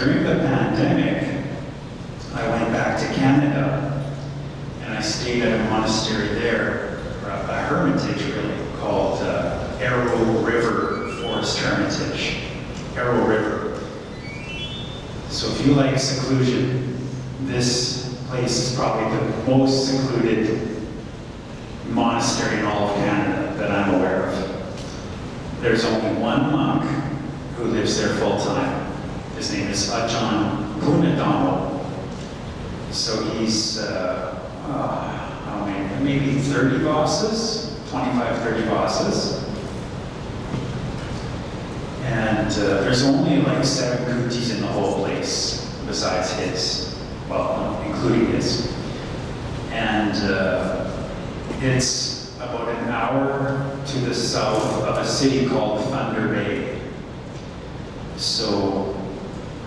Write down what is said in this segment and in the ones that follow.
during the pandemic, I went back to Canada and I stayed at a monastery there, or a hermitage really, called Arrow River Forest Hermitage. Arrow River. So if you like seclusion, this place is probably the most secluded monastery in all of Canada that I'm aware of. There's only one monk who lives there full time. His name is Ajahn Dhamma. So he's maybe 30 bosses, 25, 30 bosses. And there's only like 7 kutis in the whole place, besides his, well, including his. And it's about an hour to the south of a city called Thunder Bay. So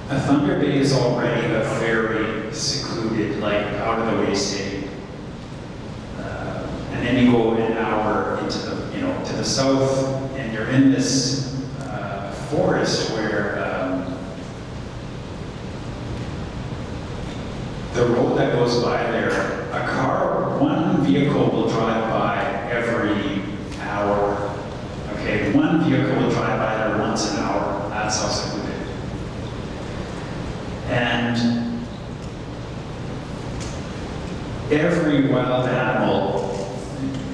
Thunder Bay is already a very secluded, like out-of-the-way city. And then you go an hour into the, to the south, and you're in this forest where the road that goes by there, one vehicle will drive by every hour. Okay, one vehicle will drive by there once an hour. That's how secluded. And every wild animal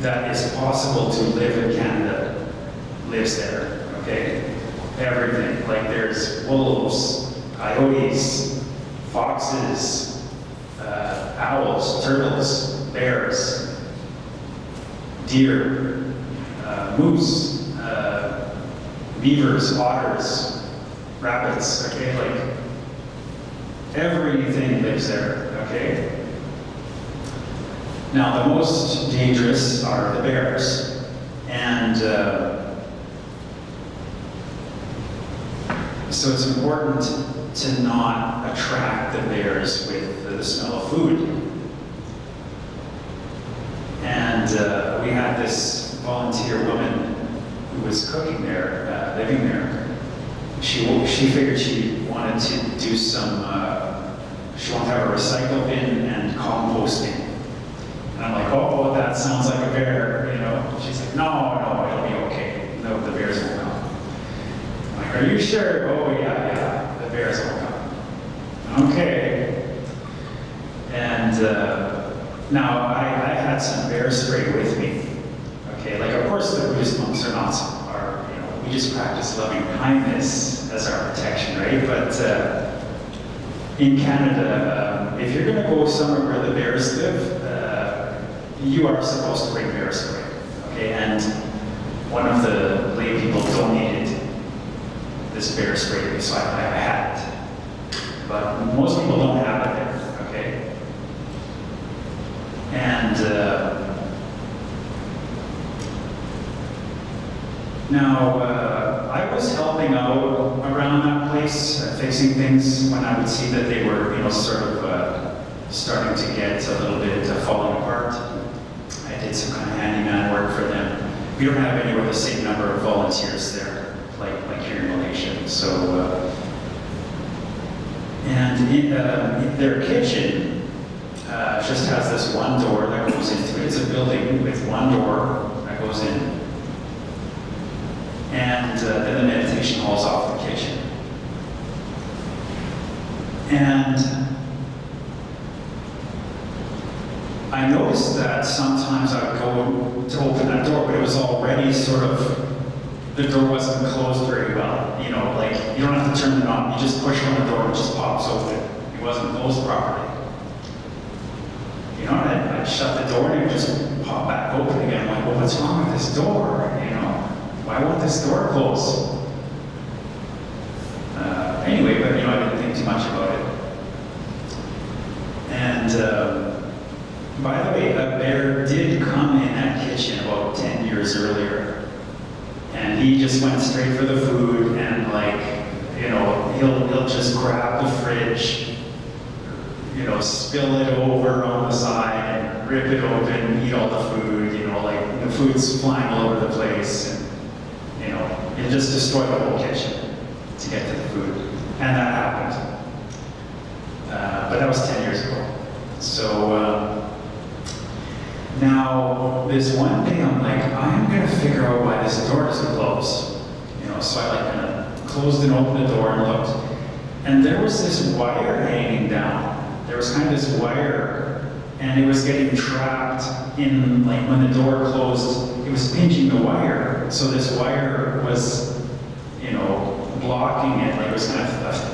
that is possible to live in Canada lives there. Okay. Everything, like there's wolves, coyotes, foxes, owls, turtles, bears, deer, moose, beavers, otters, rabbits, okay, like everything lives there, okay? Now the most dangerous are the bears, and so it's important to not attract the bears with the smell of food. And we had this volunteer woman who was cooking there, living there. She figured she wanted to do some, she wanted to have a recycle bin and composting. And I'm like, oh, that sounds like a bear, She's like, no, it'll be okay. No, the bears won't come. Are you sure? Oh, yeah, the bears will come. Okay. And now I had some bear spray with me. Okay, like of course the Buddhist monks we just practice loving kindness as our protection, right? But in Canada, if you're going to go somewhere where the bears live, you are supposed to bring bear spray. Okay, and one of the lay people donated this bear spray, so I had it. But most people don't have it there, okay? And now I was helping out around that place, fixing things when I would see that they were, sort of starting to get a little bit falling apart. I did some kind of handyman work for them. We don't have anywhere the same number of volunteers there, like here in Malaysia. So, and in their kitchen just has this one door that goes into it. It's a building with one door that goes in. And then the meditation hall's off the kitchen. And I noticed that sometimes I would go to open that door, but it was already sort of, the door wasn't closed very well. Like you don't have to turn the knob, you just push on the door and it just pops open. It wasn't closed properly. And I'd shut the door and it would just pop back open again. I'm like, well, what's wrong with this door? Why won't this door close? Anyway, but I didn't think too much about it. And by the way, a bear did come in that kitchen about 10 years earlier. And he just went straight for the food and he'll just grab the fridge, spill it over on the side and rip it open, eat all the food, the food's flying all over the place. And, he'll just destroy the whole kitchen to get to the food. And that happened. that was 10 years ago. So now this one thing I'm like, I'm gonna figure out why this door doesn't close. So I like kind of closed and opened the door and looked, and there was this wire hanging down. There was kind of this wire, and it was getting trapped in, like when the door closed, it was pinching the wire. So this wire was, blocking it, like it was kind of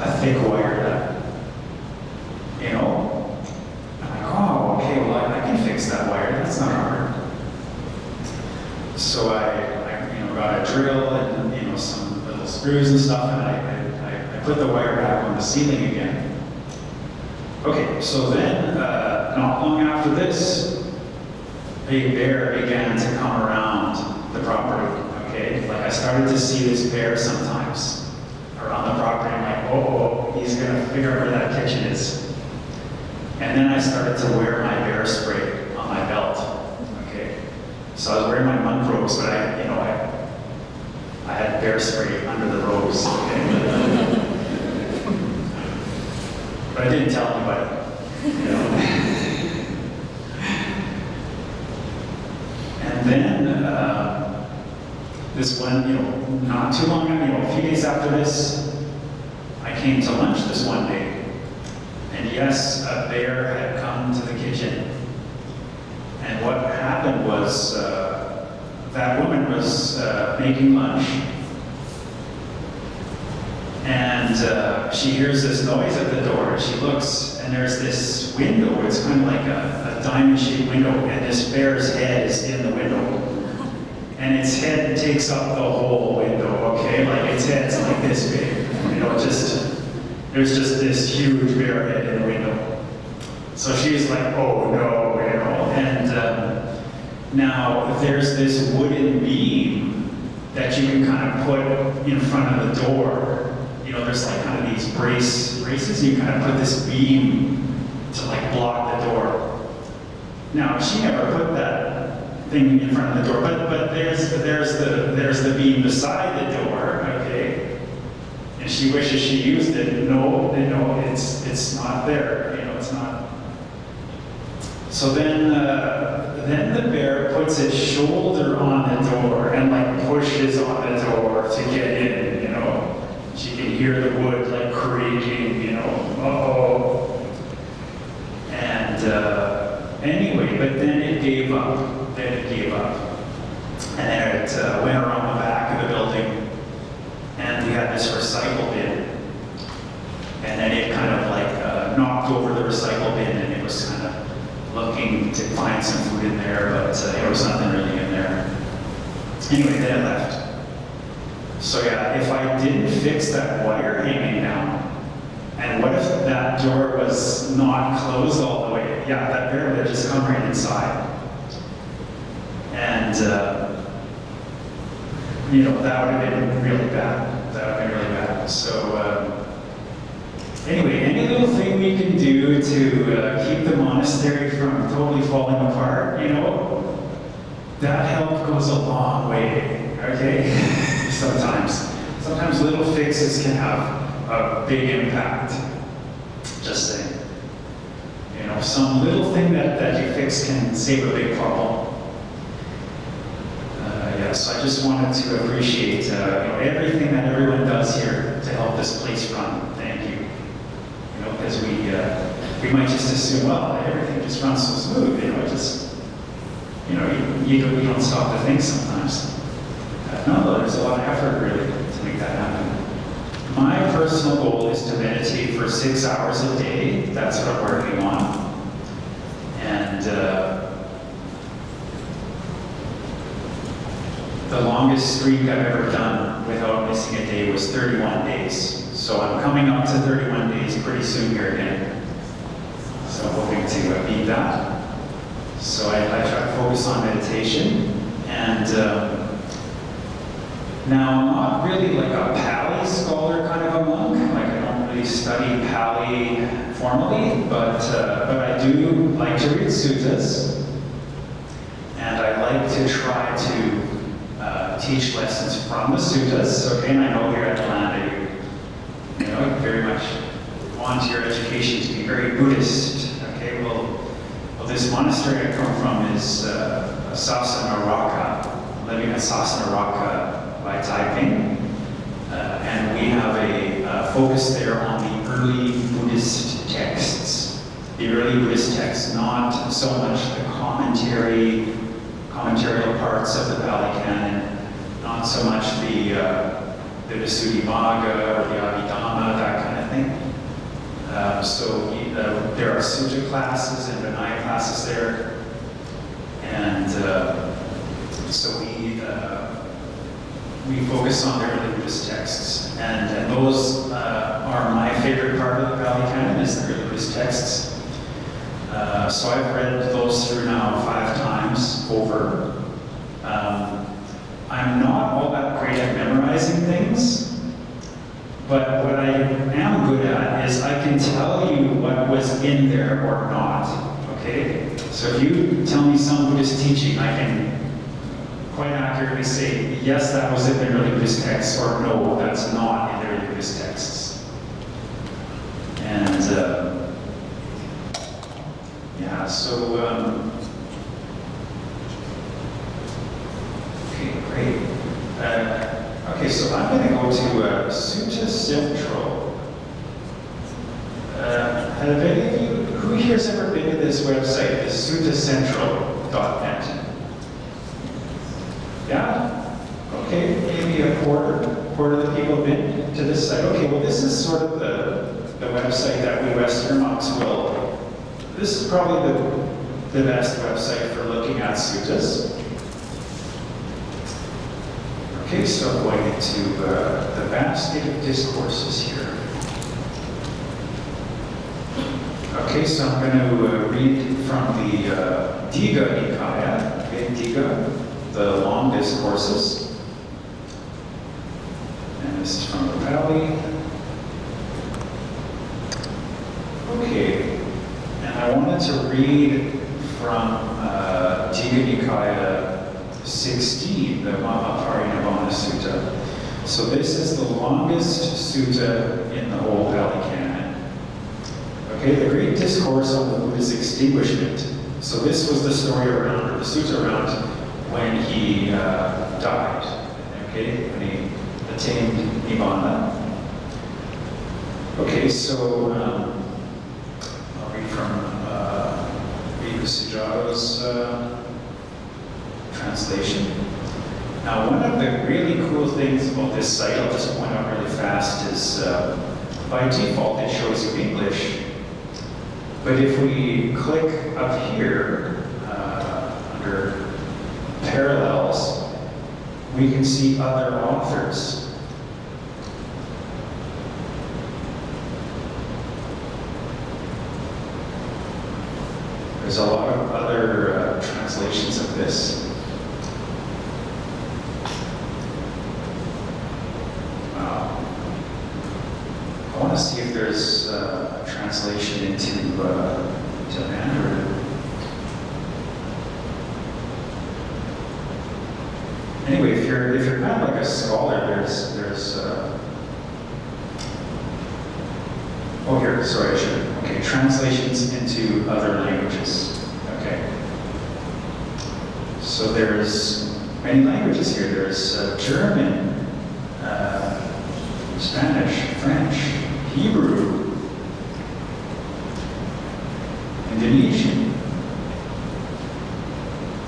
a thick wire that, I'm like, oh, okay, well I can fix that wire, that's not hard. So I got a drill and, some little screws and stuff, and I put the wire back on the ceiling again. Okay, so then, not long after this, a bear began to come around the property, okay? Like I started to see this bear sometimes around the property. I'm like, oh, he's gonna figure out where that kitchen is. And then I started to wear my bear spray on my belt, okay? So I was wearing my monk robes, but I had bear spray under the robes, okay? But I didn't tell anybody, And then, this one, not too long ago, a few days after this, I came to lunch this one day. And yes, a bear had come to the kitchen. And what happened was, that woman was making lunch. And she hears this noise at the door. She looks, and there's this window. It's kind of like a diamond-shaped window, and this bear's head is in the window. And its head takes up the whole window, okay? Like its head's like this big. There's just this huge bear head in the window. So she's like, oh no, And now there's this wooden beam that you can kind of put in front of the door. There's like kind of these braces, and you kind of put this beam to like block the door. Now she never put that thing in front of the door, but there's the beam beside the door, okay? And she wishes she used it. No, it's not there. It's not. So then the bear puts its shoulder on the door and like pushes on the door to get in. She can hear the wood like creaking. Uh-oh. And anyway, but then it gave up. And then it went around the back of the building, and we had this recycle bin. And then it kind of like knocked over the recycle bin, and it was kind of looking to find some food in there, but there was nothing really in there. Anyway, then it left. So yeah, if I didn't fix that wire hanging down, and what if that door was not closed all the way? Yeah, that bear would have just come right inside. And, that would have been really bad. So, anyway, any little thing we can do to keep the monastery from totally falling apart, that help goes a long way, okay? Sometimes little fixes can have a big impact. Just saying. Some little thing that you fix can save a big problem. So I just wanted to appreciate everything that everyone does here to help this place run. Thank you. Because we might just assume, well, everything just runs so smooth. You don't stop to think sometimes. No, there's a lot of effort really to make that happen. My personal goal is to meditate for 6 hours a day. That's what I'm working on. And the longest streak I've ever done without missing a day was 31 days. So I'm coming up to 31 days pretty soon here again. So I'm hoping to beat that. So I try to focus on meditation. And now I'm not really like a Pali scholar kind of a monk. Like I don't really study Pali formally, but I do like to read suttas. And I like to try to teach lessons from the suttas. Okay, and I know here at Atlanta, you very much want want your education to be very Buddhist. Okay, well this monastery I come from is Sasanaraka, living at Sasanaraka by Taiping. And we have a focus there on the early Buddhist texts. The early Buddhist texts, not so much the commentarial parts of the Pali Canon, not so much the Visuddhimagga or the Abhidhamma, that kind of thing. There are sutta classes and Vinaya classes there. And so we focus on the early Buddhist texts. And those are my favorite part of the Pali Canon, is the early Buddhist texts. So I've read those through now 5 times over. I'm not all that great at memorizing things, but what I am good at is I can tell you what was in there or not, okay? So if you tell me some Buddhist teaching, I can quite accurately say, yes, that was in the early Buddhist texts, or no, that's not in the early Buddhist texts. And yeah, so okay, great. Okay, so I'm going to go to Sutta Central. Have any of you, who here's ever been to this website, the suttacentral.net? Yeah? Okay, maybe a quarter of the people have been to this site. Okay, well this is sort of the website that we Western monks will, this is probably the best website for looking at suttas. Okay, so I'm going into the basket of discourses here. Okay, so I'm going to read from the Digha Nikaya, okay, Digha, the long discourses. And this is from the Pali. Okay, and I wanted to read from Digha Nikaya 16, the Mahaparinibbana Sutta. So this is the longest sutta in the whole Pali Canon. Okay, the great discourse on the Buddha's extinguishment. So this was the story around, or the sutta around, when he died. Okay, when he attained Nibbana. Okay, so I'll read from Subharo's translation. Now, one of the really cool things about this site, I'll just point out really fast, is by default it shows you English. But if we click up here under parallels, we can see other authors. There's a lot of other translations of this. I want to see if there's a translation into Mandarin. Anyway, if you're kind of like a scholar, there's oh, here, sorry, I should. Okay, translations into other languages. Okay. So there's many languages here. There's German, Spanish, French, Hebrew, Indonesian,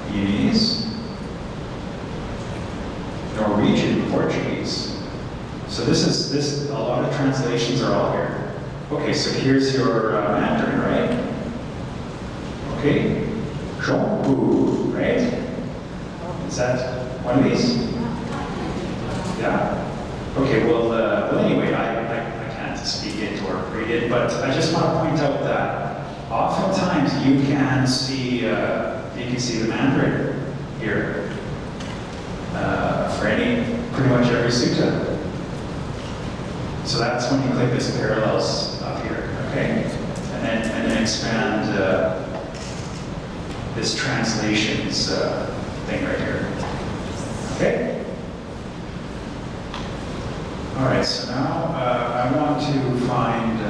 Viennese, Norwegian, Portuguese. So a lot of translations are all here. Okay, so here's your Mandarin, right? Okay, Zhongbu, right? Is that one of these? Yeah. Okay, well anyway, I can't speak it or read it, but I just want to point out that oftentimes you can see the Mandarin here for pretty much every sutta. So that's when you click this parallels up here, okay? And then expand this translations thing right here, okay? All right, so now I want to find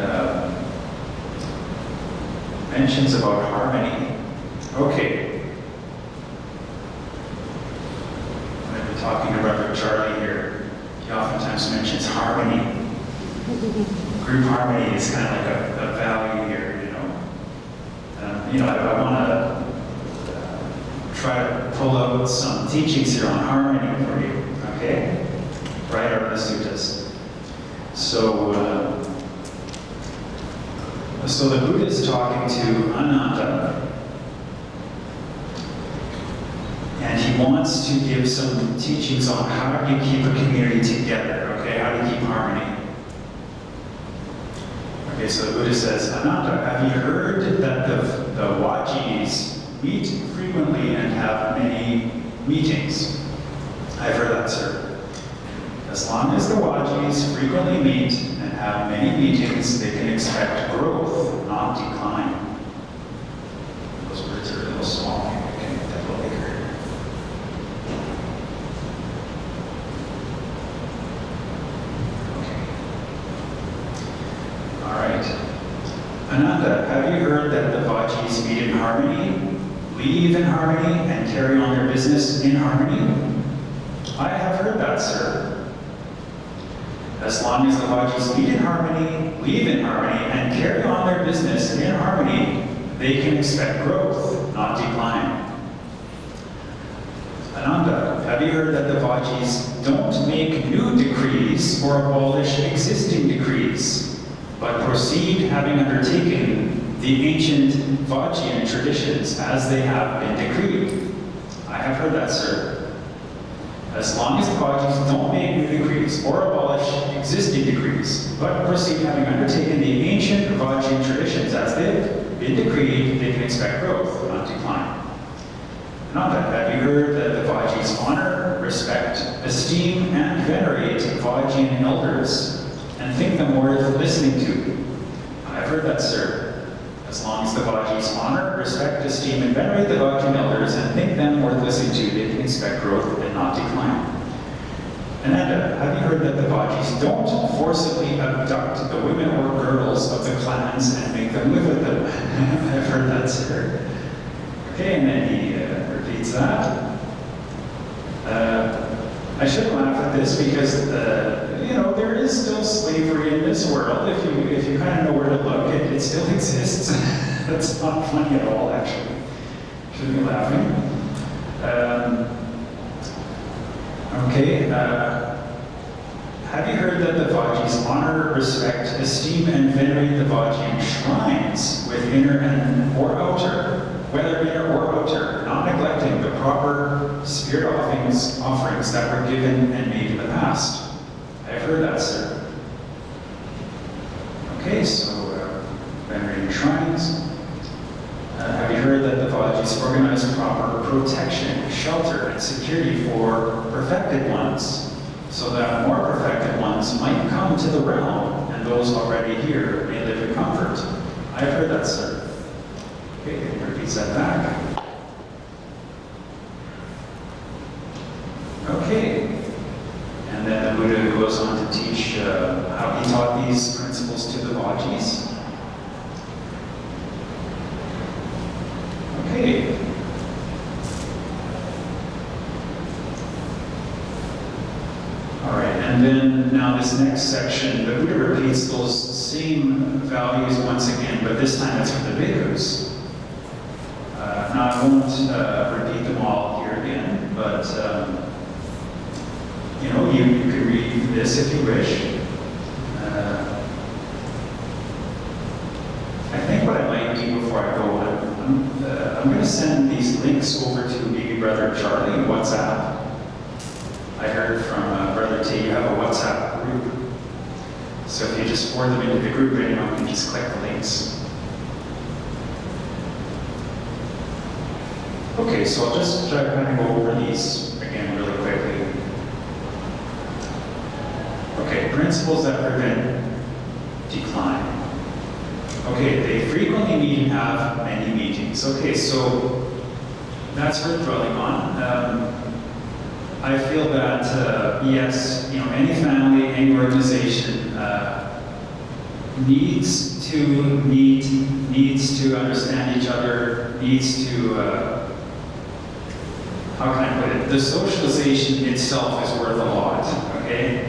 mentions about harmony. Okay. I'm going to be talking to Brother Charlie here. He oftentimes mentions harmony. Group harmony is kind of like a value here, I want to try to pull out some teachings here on harmony for you, okay? Right out of the suttas. So the Buddha is talking to Ananda, and he wants to give some teachings on how do you keep a community together, okay? How do you keep harmony? Okay, so the Buddha says, Ananda, have you heard that the Vajis meet frequently and have many meetings? I've heard that, sir. As long as the Vajis frequently meet and have many meetings, they can expect growth, not decline. Those words are a little small. I can get that a little bigger. All right. Ananda, have you heard that the Vajis meet in harmony, leave in harmony, and carry on their business in harmony? I have heard that, sir. As long as the Vajis meet in harmony, leave in harmony, and carry on their business in harmony, they can expect growth, not decline. Ananda, have you heard that the Vajis don't make new decrees or abolish existing decrees, but proceed having undertaken the ancient Vajian traditions as they have been decreed? I have heard that, sir. As long as the Vajis don't make new decrees or abolish existing decrees, but proceed having undertaken the ancient Vajian traditions as they've been decreed, they can expect growth, not decline. Ananda, have you heard that the Vajis honor, respect, esteem, and venerate Vajian elders, and think them worth listening to? I've heard that, sir. As long as the Vajis honor, respect, esteem, and venerate the Vajian elders, and think them worth listening to, they can expect growth and not decline. Ananda, have you heard that the Vajis don't forcibly abduct the women or girls of the clans and make them live with them? I've heard that, sir. Okay, and then he repeats that. I shouldn't laugh at this because, there is still slavery in this world. If you kind of know where to look, it still exists. That's not funny at all, actually. Shouldn't be laughing. Have you heard that the Vajis honor, respect, esteem, and venerate the Vajian shrines with inner and or outer, whether inner or outer, not neglecting the proper spirit offerings that were given and made in the past? I've heard that, sir. Okay, so venerating shrines. Have you heard that the Vajis organize proper protection, shelter, and security for perfected ones, so that more perfected ones might come to the realm, and those already here may live in comfort? I've heard that, sir. Okay, he repeats that back. Okay. And then the Buddha goes on to teach how he taught these principles to the Vajis. Okay. All right, and then now this next section, the Buddha repeats those same values once again, but this time it's for the bhikkhus. Now I won't repeat them all here again, but you can read this if you wish. I think what I might do before I go, I'm going to send these links over to maybe Brother Charlie in WhatsApp. I heard from Brother T, you have a WhatsApp group. So if you just forward them into the group, anyone can just click the links. Okay, so I'll just try to kind of go over these again really quickly. Okay, principles that prevent decline. Okay, they frequently meet and have many meetings. Okay, so that's worth dwelling on. I feel that, yes, any family, any organization needs to meet, needs to understand each other, needs to, how can I put it? The socialization itself is worth a lot, okay?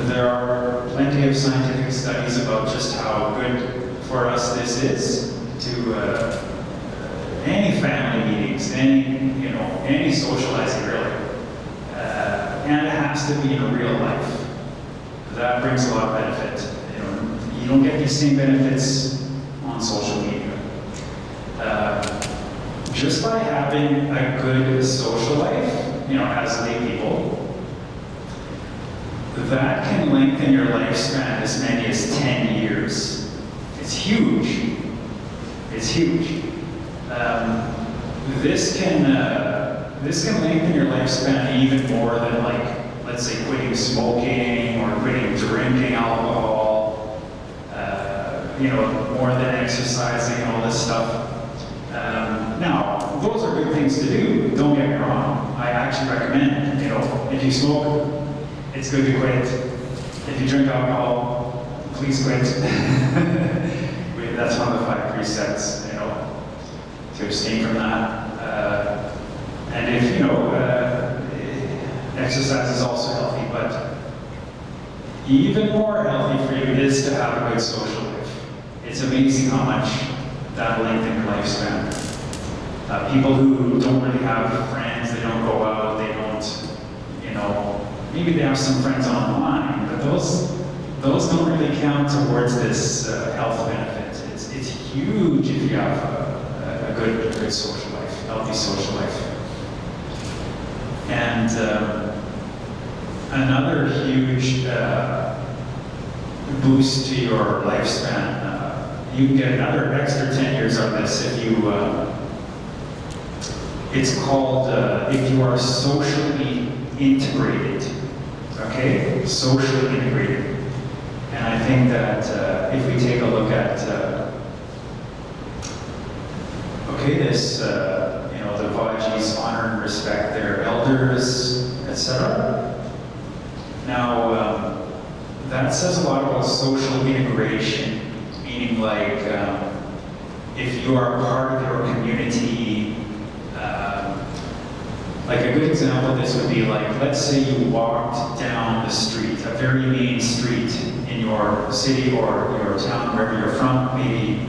There are plenty of scientific studies about just how good for us this is to any family meetings, any socializing really. And it has to be in real life. That brings a lot of benefit. You don't get these same benefits on social media. Just by having a good social life, as lay people, that can lengthen your lifespan as many as 10 years. It's huge. It's huge. This can lengthen your lifespan even more than, like, let's say, quitting smoking or quitting drinking alcohol. More than exercising and all this stuff. Now, those are good things to do. Don't get me wrong. I actually recommend, if you smoke, it's good to quit. If you drink alcohol, please quit. That's one of the 5 precepts, to abstain from that. And if, exercise is also healthy, but even more healthy for you is to have a good social life. It's amazing how much that lengthens your lifespan. People who don't really have friends, they don't go out, they don't, maybe they have some friends online, but those don't really count towards this health benefit. It's huge if you have a good social life, healthy social life. And another huge boost to your lifespan, you can get another extra 10 years on this if you, it's called, if you are socially integrated. Okay? Socially integrated. And I think that if we take a look at, this, the Vajis honor and respect their elders, etc. Now, that says a lot about social integration, meaning like, if you are part of your community, like a good example of this would be like, let's say you walked down the street, a very main street in your city or your town, wherever you're from, maybe,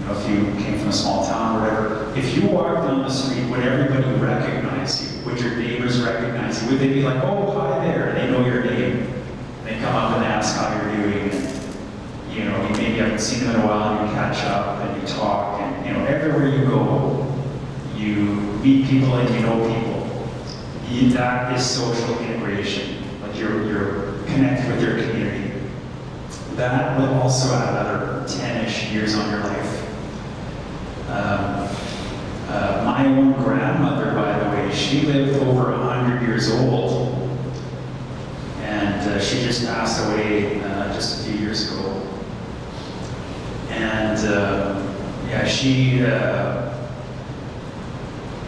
if you came from a small town or whatever. If you walked down the street, would everybody recognize you? Would your neighbors recognize you? Would they be like, oh, hi there, they know your name. They come up and ask how you're doing. And, you maybe haven't seen them in a while, and you catch up and you talk, and, everywhere you go, you meet people and you know people. That is social integration, like you're connected with your community. That will also add another 10-ish years on your life. My own grandmother, by the way, she lived over 100 years old, and she just passed away just a few years ago. And she,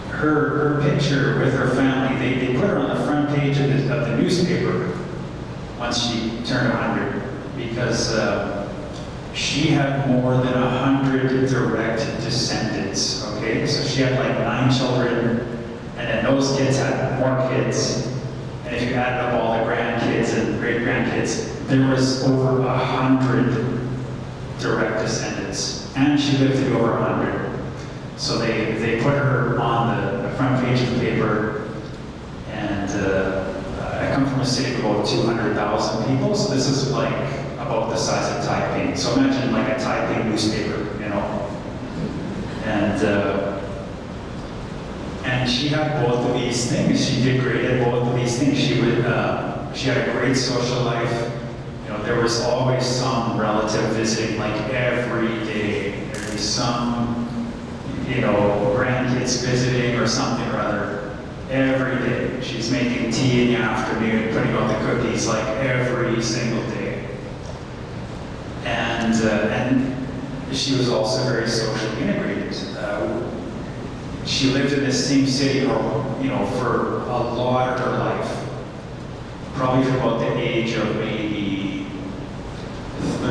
her picture with her family, they put her on the front page of the newspaper once she turned 100, because she had more than 100 direct descendants, okay? So she had like 9 children, and then those kids had more kids. And if you added up all the grandkids and great-grandkids, there was over 100 direct descendants. And she lived to be over 100. So they put her on the front page of the paper, and I come from a city of about 200,000 people, so this is like about the size of Taipei. So imagine like a Taipei newspaper, And she had both of these things. She did great at both of these things. She had a great social life. There was always some relative visiting, like every day. There'd be some, grandkids visiting or something or other. Every day. She's making tea in the afternoon, putting out the cookies, like every single day. And she was also very socially integrated. She lived in the same city, for a lot of her life. Probably from about the age of maybe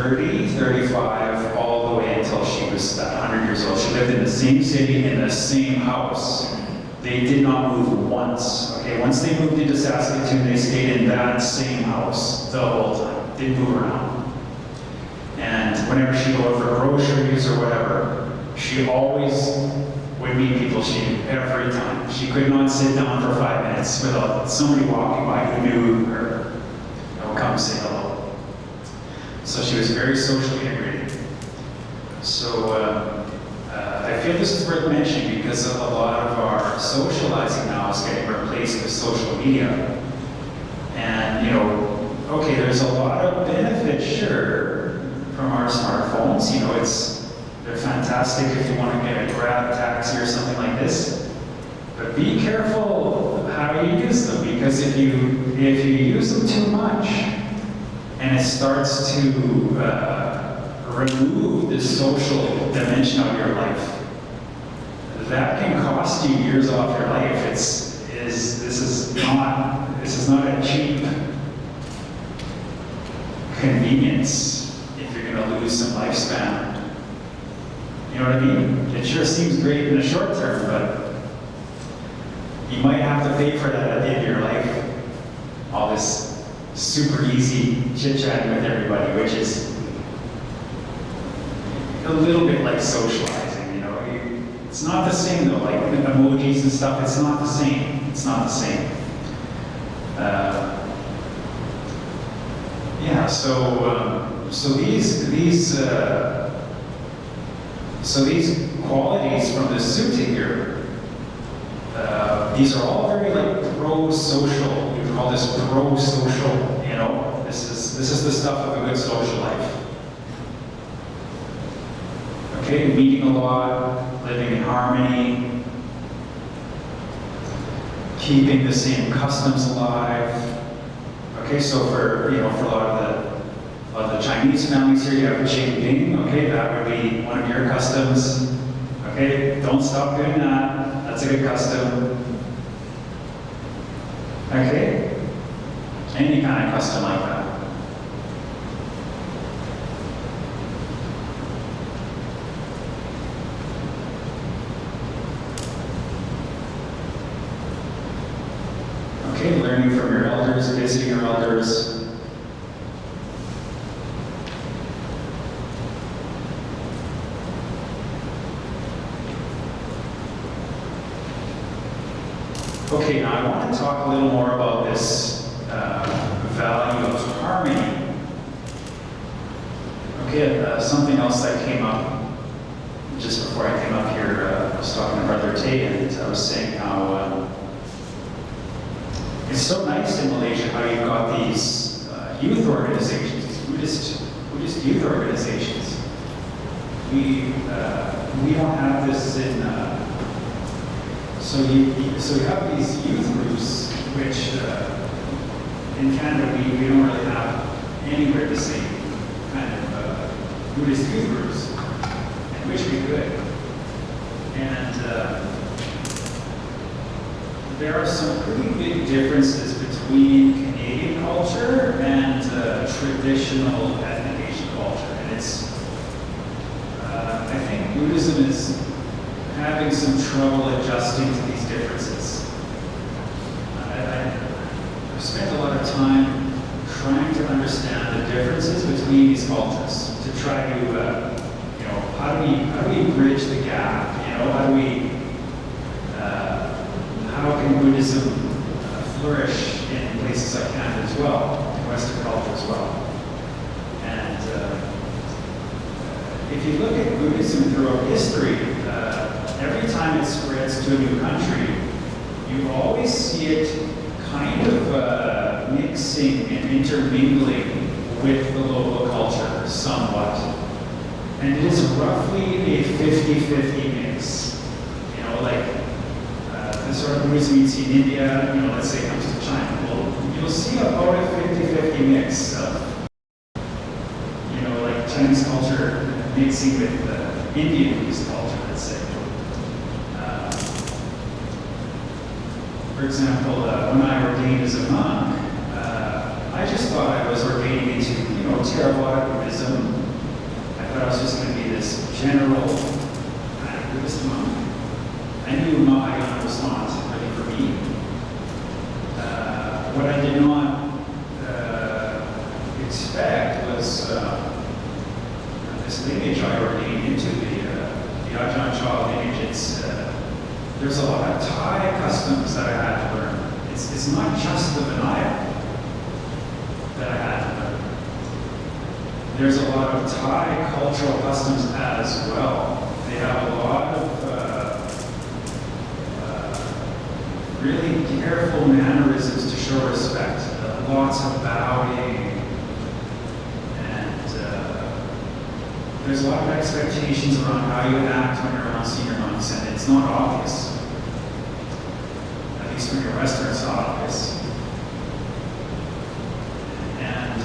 30, 35, all the way until she was 100 years old. She lived in the same city, in the same house. They did not move once. Okay, once they moved into Saskatoon, they stayed in that same house the whole time. Didn't move around. And whenever she'd go out for groceries or whatever, she always would meet people she knew every time. She could not sit down for 5 minutes without somebody walking by who knew her. Come say hello. So she was very socially integrated. So I feel this is worth mentioning because a lot of our socializing now is getting replaced with social media. And okay, there's a lot of benefits, sure, from our smartphones. They're fantastic if you want to get a Grab taxi or something like this. But be careful how you use them, because if you use them too much and it starts to remove the social dimension of your life, that can cost you years off your life. This is not a cheap convenience if you're going to lose some lifespan. You know what I mean? It sure seems great in the short term, but you might have to pay for that at the end of your life. All this super easy chit-chatting with everybody, which is a little bit like socializing, It's not the same though, like emojis and stuff, it's not the same. It's not the same. So these qualities from the sutta here, these are all very like pro-social. We call this pro-social. This is the stuff of a good social life. Okay, meeting a lot, living in harmony, keeping the same customs alive. Okay, so for a lot of the Chinese families here, you have Qingping. Okay, that would be one of your customs. Okay, don't stop doing that. That's a good custom. Okay, any kind of custom like that. Okay, learning from your elders, visiting your elders. Okay, now I want to talk a little more about this value of harmony. Okay, something else that came up just before I came up here, I was talking to Brother Tay, and I was saying how it's so nice in Malaysia how you've got these youth organizations, these Buddhist youth organizations. We don't have this in. So you have these youth groups, which in Canada we don't really have anywhere the same kind of Buddhist youth groups, and wish we could. And there are some pretty big differences between Canadian culture and traditional ethnic Asian culture, and it's I think Buddhism is having some trouble adjusting to these differences. I've spent a lot of time trying to understand the differences between these cultures, to try to, how do we bridge the gap? How can Buddhism flourish in places like Canada as well, in Western culture as well? And if you look at Buddhism throughout history, every time it spreads to a new country, you always see it kind of mixing and intermingling with the local culture somewhat. And it is roughly a 50-50 mix. The sort of Buddhism you see in India, let's say it comes to China, well, you'll see about a 50-50 mix of, like Chinese culture mixing with Indian Buddhist culture, let's say. For example, when I ordained as a monk, I just thought I was ordaining into, Theravada Buddhism. I thought I was just going to be this general Buddhist monk. I knew Mahayana was not really for me. What I did not expect was this lineage I ordained into, the Ajahn Chah lineage. There's a lot of Thai customs that I had to learn. It's not just the Vinaya that I had to learn. There's a lot of Thai cultural customs as well. They have a lot of really careful mannerisms to show respect. Lots of bowing, and there's a lot of expectations around how you act when you're around senior monks, and it's not obvious. At least when you're Western, it's not obvious. And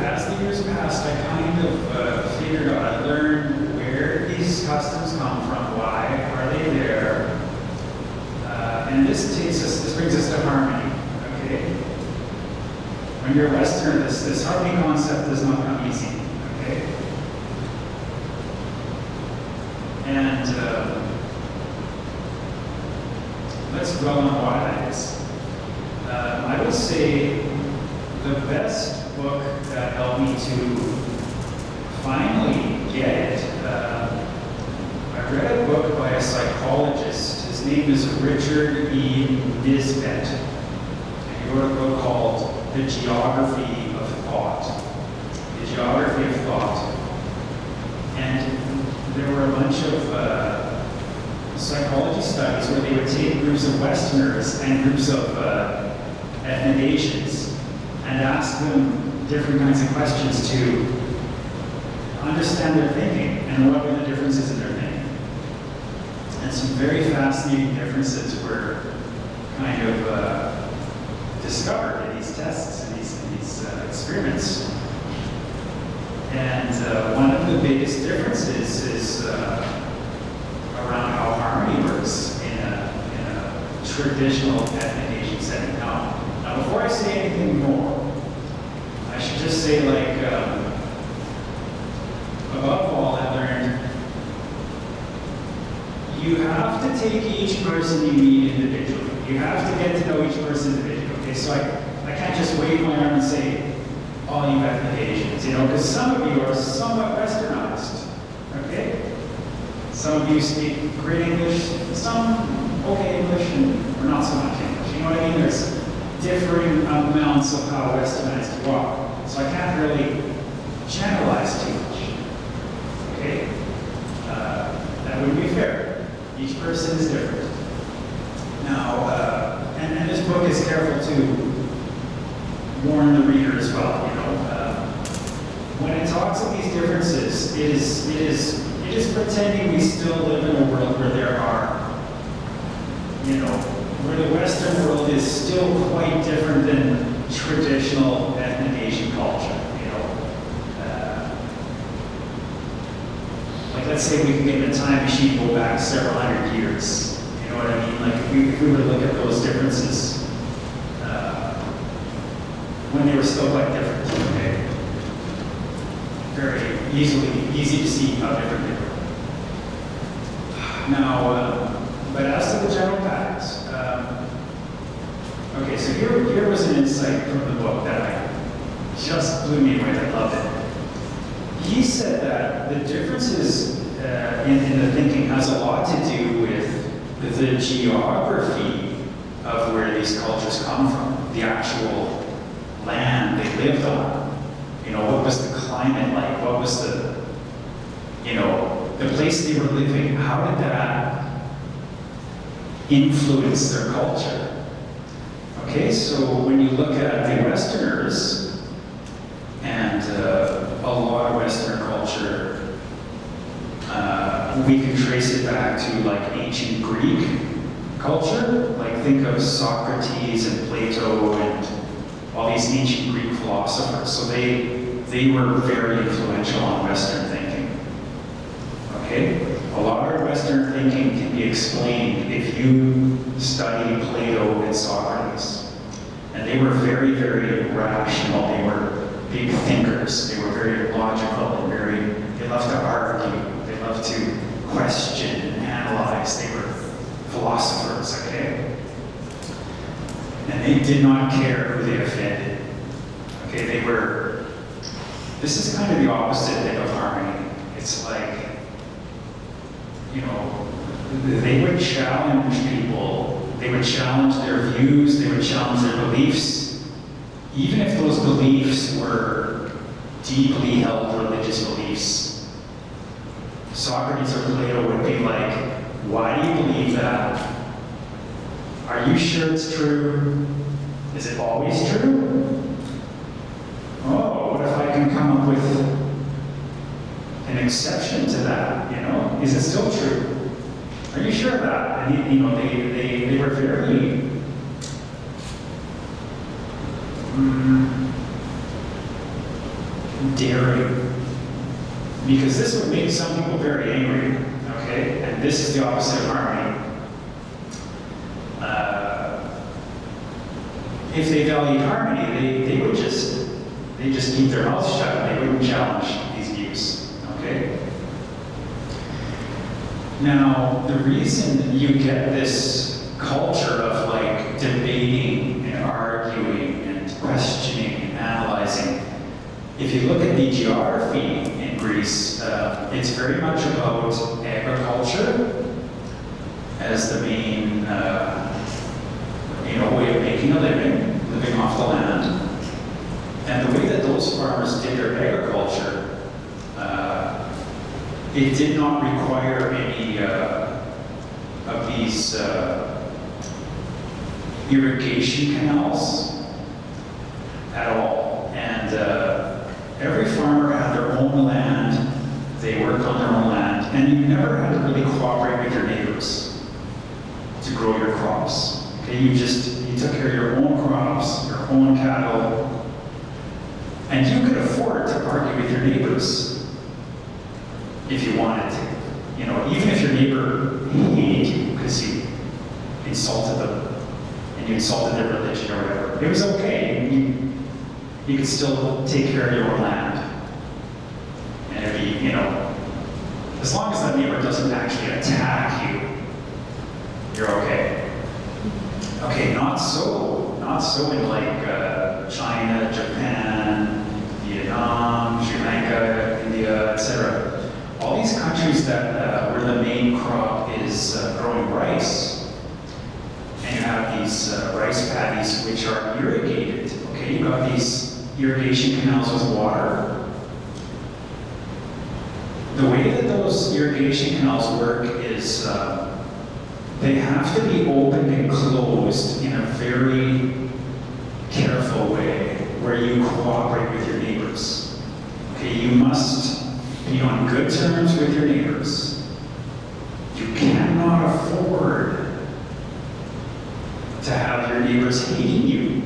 as the years passed, I kind of figured out, I learned where these customs come from, why are they there, and this brings us to harmony. Okay, when you're Western, this harmony concept does not come easy. Okay, and let's dwell on why that is. I would say the best book that helped me to finally get it. I read a book by a psychologist. His name is Richard E. Nisbet. And he wrote a book called The Geography of Thought. The Geography of Thought. And there were a bunch of psychology studies where they would take groups of Westerners and groups of ethnic Asians and ask them different kinds of questions to understand their thinking and what were the differences in their thinking. And some very fascinating differences were kind of discovered in these tests and these experiments. And one of the biggest differences is around how harmony works in a traditional ethnic Asian setting. Now, before I say anything more, I should just say, above all, I learned you have to take each person you meet individually. You have to get to know each person individually. Okay, so I can't just wave my arm and say, all you ethnic Asians, because some of you are somewhat Westernized. Okay? Some of you speak great English, some okay English, or not so much English. You know what I mean? There's differing amounts of how Westernized you are. So I can't really generalize too much. Okay? That wouldn't be fair. Each person is different. Now, and this book is careful to warn the reader as well. When it talks of these differences, it is pretending we still live in a world where there are, where the Western world is still quite different than traditional ethnic Asian culture. Like, let's say we could get in a time machine, go back several hundred years. You know what I mean? Like, if we were to look at those differences, when they were still quite different, okay? Very easy to see how different they were. Now, but as to the general patterns, okay, so here was an insight from the book that just blew me away. I loved it. He said that the differences in the thinking has a lot to do with the geography of where these cultures come from, the actual land they lived on. What was the climate like? What was the place they were living? How did that influence their culture? Okay, so when you look at the Westerners and a lot of Western culture, we can trace it back to ancient Greek culture. Think of Socrates and Plato and all these ancient Greek philosophers. So they were very influential on Western thinking. Okay? A lot of Western thinking can be explained if you study Plato and Socrates. And And they were very, very rational. They were big thinkers. They were very logical and they loved to argue. They loved to question and analyze. They were philosophers, okay? And they did not care who they offended. Okay, this is kind of the opposite thing of harmony. It's like, they would challenge people. They would challenge their views. They would challenge their beliefs. Even if those beliefs were deeply held religious beliefs. Socrates or Plato would be like, why do you believe that? Are you sure it's true? Is it always true? Oh, what if I can come up with an exception to that? Is it still true? Are you sure of that? And they were very daring, because this would make some people very angry. Okay, and this is the opposite of harmony. If they valued harmony, they would just keep their mouths shut. They wouldn't challenge these views. Okay. Now, the reason you get this culture of like debating and arguing and questioning and analyzing, if you look at the geography in Greece, it's very much about agriculture as the main way of making a living off the land. And the way that those farmers did their agriculture, it did not require any of these irrigation canals at all. And every farmer had their own land. They worked on their own land. And you never had to really cooperate with your neighbors to grow your crops. Okay, you took care of your own crops, your own cattle, and you could afford to argue with your neighbors if you wanted to. Even if your neighbor hated you because you insulted them and you insulted their religion or whatever, it was okay. You could still take care of your own land. And it'd be, as long as that neighbor doesn't actually attack you, you're okay. Okay, not so in like China, Japan, Vietnam, Sri Lanka, India, etc. All these countries that where the main crop is growing rice, and you have these rice paddies which are irrigated. Okay, you've got these irrigation canals with water. The way that those irrigation canals work is they have to be opened and closed in a very careful way where you cooperate with your neighbors. Okay, you must be on good terms with your neighbors. You cannot afford to have your neighbors hating you.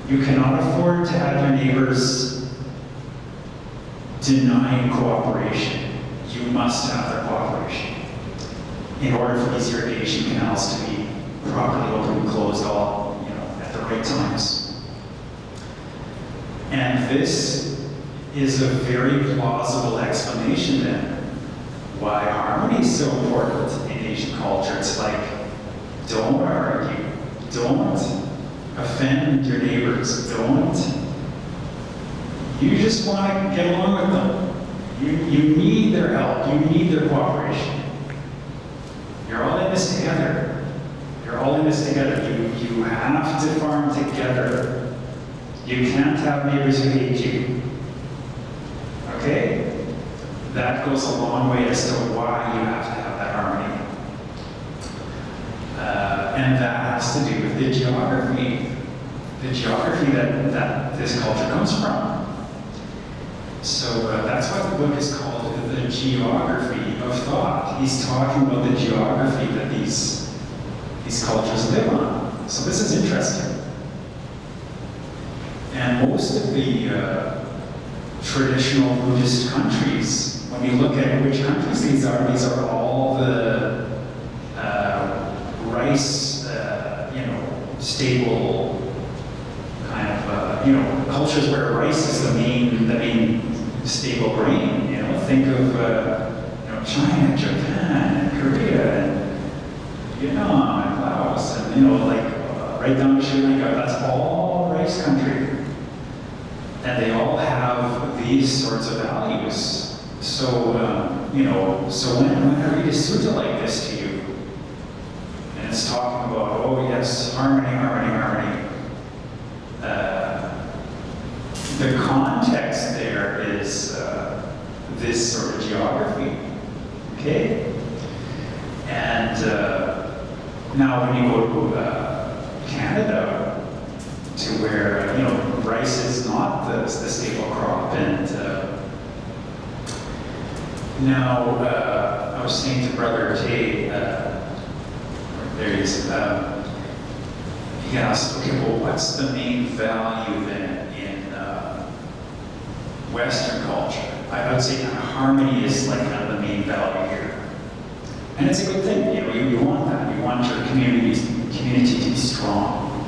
You cannot afford to have your neighbors denying cooperation. You must have their cooperation in order for these irrigation canals to be properly open and closed all, at the right times. And this is a very plausible explanation then why harmony is so important in Asian culture. It's like, don't argue, don't offend your neighbors, you just want to get along with them. You need their help, you need their cooperation. You're all in this together. You're all in this together. You have to farm together. You can't have neighbors who hate you. Okay? That goes a long way as to why you have to have that harmony. And that has to do with the geography that this culture comes from. So that's why the book is called The Geography of Thought. He's talking about the geography that these cultures live on. So this is interesting. And most of the traditional Buddhist countries, when you look at which countries these are all the rice, stable cultures where rice is the main staple grain. Think of China, Japan, and Korea, and Vietnam, and Laos, and right down to Sri Lanka. That's all rice country, and they all have these sorts of values. So so when I read a sutta like this to you, and it's talking about, oh yes, harmony, harmony, harmony. The context there is this sort of geography, okay? And now when you go to Canada, to where rice is not the staple crop, and now I was saying to Brother Tay, there he is. He asked, okay, well, what's the main value then in Western culture? I would say kind of harmony is like kind of the main value here. And it's a good thing, you want that. You want your community to be strong.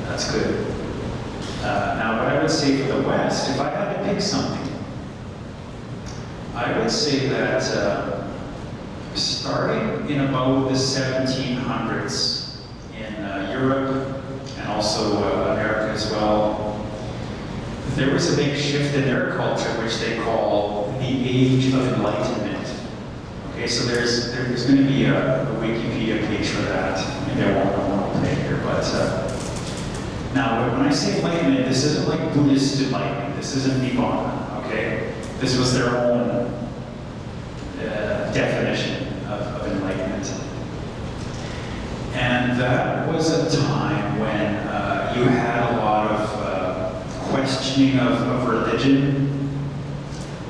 That's good. Now, what I would say for the West, if I had to pick something, I would say that starting in about the 1700s, Europe and also America as well, there was a big shift in their culture, which they call the Age of Enlightenment. Okay, so there's going to be a Wikipedia page for that. Maybe I won't play it here, but now when I say enlightenment, this isn't like Buddhist enlightenment. This isn't Nibbana. Okay, this was their own definition of enlightenment. And that was a time when you had a lot of questioning of religion,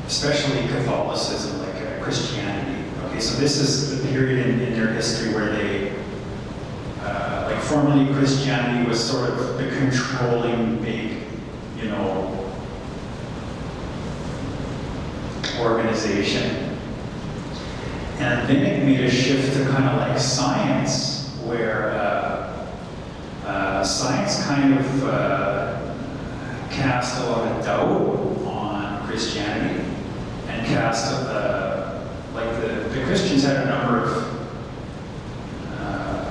especially Catholicism, like Christianity. Okay, so this is the period in their history where they, formerly Christianity was sort of the controlling big, organization. And then it made a shift to kind of like science, where science kind of cast a lot of doubt on Christianity, and cast the Christians had a number of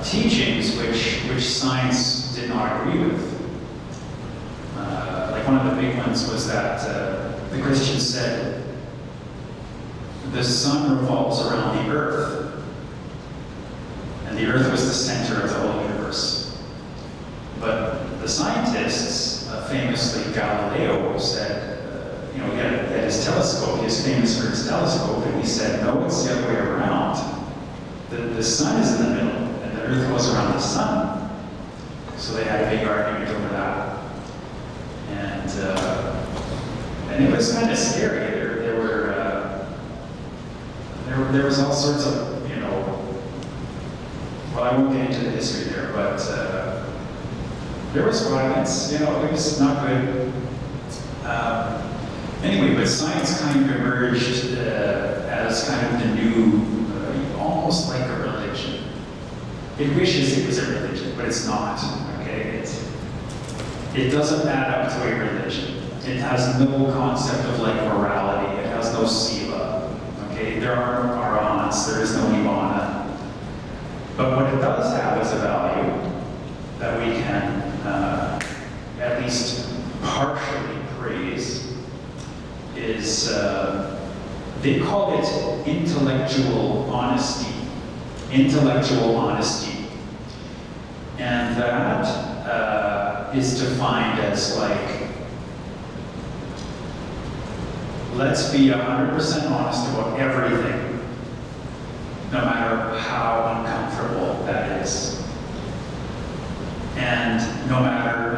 teachings which science did not agree with. One of the big ones was that the Christians said the sun revolves around the earth, and the earth was the center of the whole universe. But the scientists, famously Galileo, said, he had his telescope. He was famous for his telescope, and he said, no, it's the other way around. The sun is in the middle, and the earth goes around the sun. So they had a big argument over that. And it was kind of scary. There was all sorts of, well, I won't get into the history there, but there was violence, it was not good. Anyway, but science kind of emerged as kind of the new, almost like a religion. It wishes it was a religion, but it's not, okay? It doesn't add up to a religion. It has no concept of like morality. It has no sila. Okay, there are no arahants. There is no nibbana. But what it does have is a value that we can at least partially praise. Is they call it intellectual honesty. Intellectual honesty, and that is defined as like, let's be 100% honest about everything, no matter how uncomfortable that is. And no matter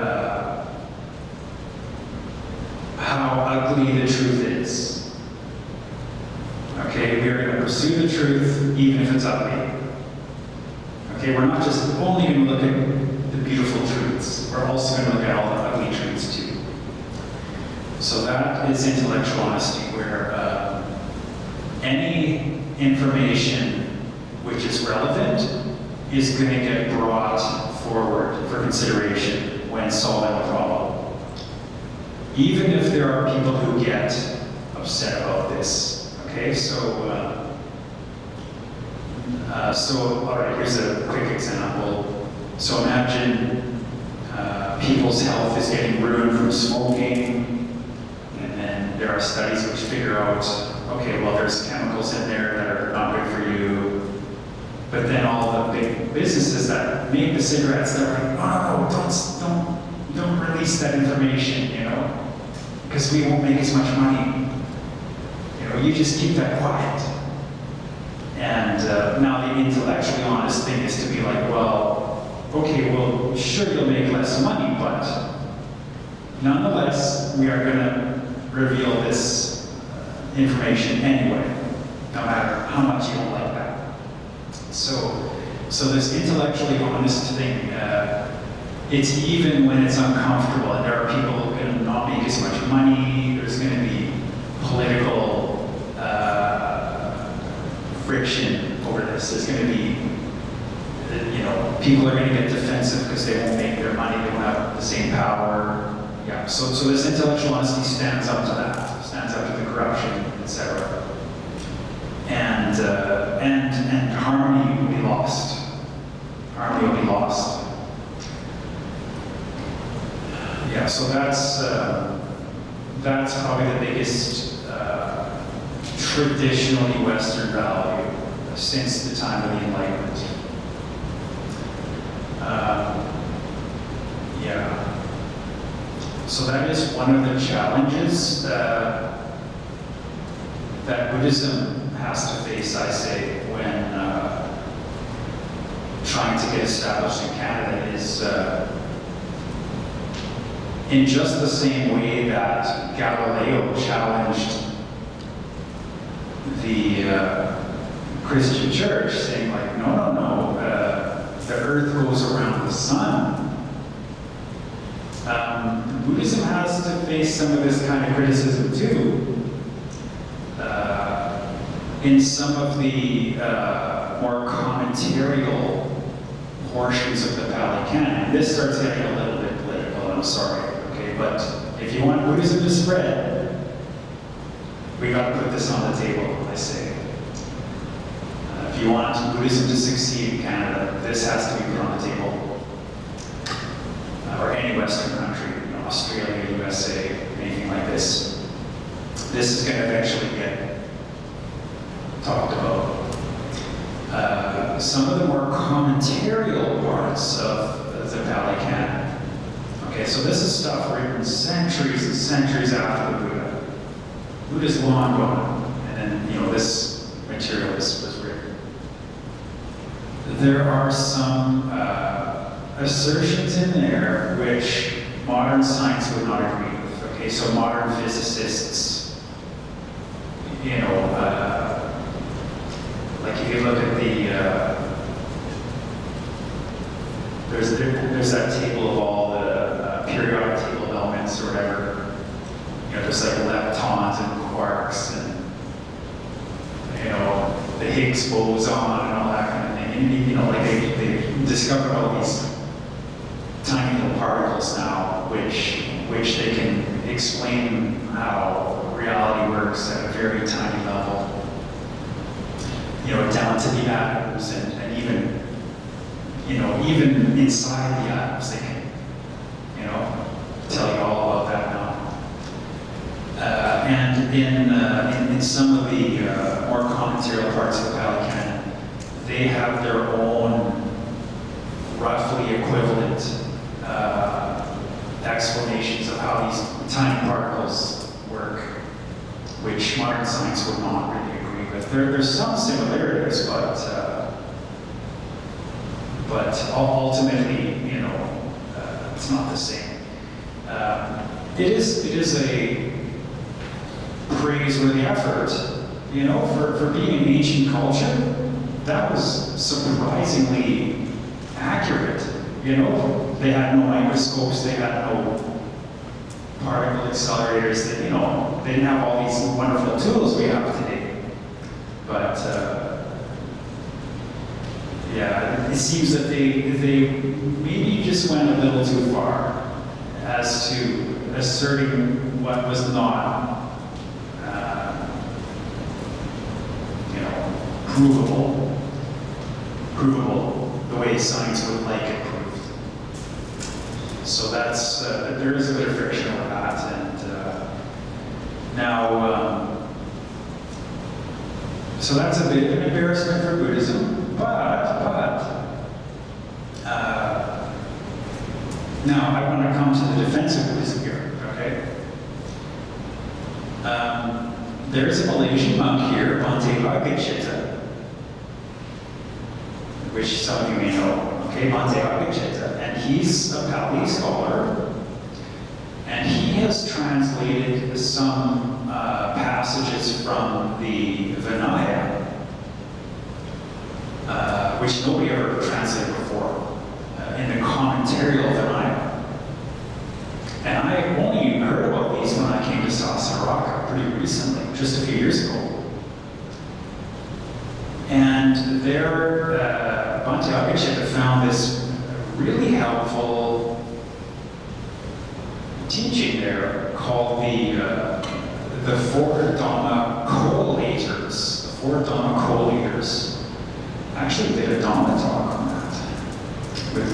how ugly the truth is. Okay, we are going to pursue the truth even if it's ugly. Okay, we're not just only going to look at the beautiful truths, we're also going to look at all the ugly truths too. So that is intellectual honesty, where any information which is relevant is going to get brought forward for consideration when solving a problem. even if there are people who get upset about this. Okay, so all right, here's a quick example. So imagine people's health is getting ruined from smoking, and then there are studies which figure out, okay, well, there's chemicals in there that are not good for you. But then all the big businesses that make the cigarettes, they're like, no, don't release that information, you know, because we won't make as much money. You know, you just keep that quiet. And now the intellectually honest thing is to be like, well, okay, well, sure, you'll make less money, but nonetheless, we are going to reveal this information anyway, no matter how much you don't like that. So this intellectually honest thing, it's even when it's uncomfortable, and there are people who are going to not make as much money, there's going to be political friction over this. There's going to be, you know, people are going to get defensive because they won't make their money, they don't have the same power. Yeah, so this intellectual honesty stands up to that, stands up to the corruption, etc. And harmony will be lost. Harmony will be lost. Yeah, so that's probably the biggest traditionally Western value since the time of the Enlightenment. Yeah. So that is one of the challenges that Buddhism has to face, I say, when trying to get established in Canada is in just the same way that Galileo challenged the Christian church, saying like, no, the earth goes around the sun. Buddhism has to face some of this kind of criticism too. In some of the more commentarial portions of the Pali Canon. This starts getting a little bit political, I'm sorry, okay? But if you want Buddhism to spread, we got to put this on the table, I say. If you want Buddhism to succeed in Canada, this has to be put on the table. Or any Western country, you know, Australia, USA, anything like this. This is going to eventually get talked about. Some of the more commentarial parts of the Pali Canon. Okay, so this is stuff written centuries and centuries after the Buddha. Buddha's long gone, and then, you know, this material was written. There are some assertions in there which modern science would not agree with. Okay, so modern physicists, you know, like if you look at the, there's that table of all the periodic table of elements or whatever. You know, there's like leptons and quarks and, you know, the Higgs boson and all that kind of thing. And, you know, like they discovered all these tiny little particles now, which they can explain how reality works at a very tiny level. You know, down to the atoms and even, you know, even inside the atoms, they can, you know, tell you all about that now. And in some of the more commentarial parts of the Pali Canon, they have their own roughly equivalent explanations of how these tiny particles work, which modern science would not really agree with. There's some similarities, but ultimately, you know, it's not the same. It is a praiseworthy effort, you know, for being an ancient culture. That was surprisingly accurate. You know, they had no microscopes, they had no particle accelerators, they, you know, they didn't have all these wonderful tools we have today. But yeah, it seems that they maybe just went a little too far as to asserting what was not, provable the way science would like it proved. So that's, there is a bit of friction with that. And now, so that's a bit of an embarrassment for Buddhism, but now I want to come to the defense of Buddhism here, okay? There is a Malaysian monk here, Bhante Agachita, which some of you may know, okay, Bhante Agachita, and he's a Pali scholar, and he has translated some passages from the Vinaya, which nobody ever translated before, in the commentarial Vinaya. And I only heard about these when I came to Sasaraka pretty recently, just a few years ago. And there, Bhante Agachita found this really helpful teaching there called the Four Dhamma Collators. The Four Dhamma Collators. I actually did a Dhamma talk on that. With,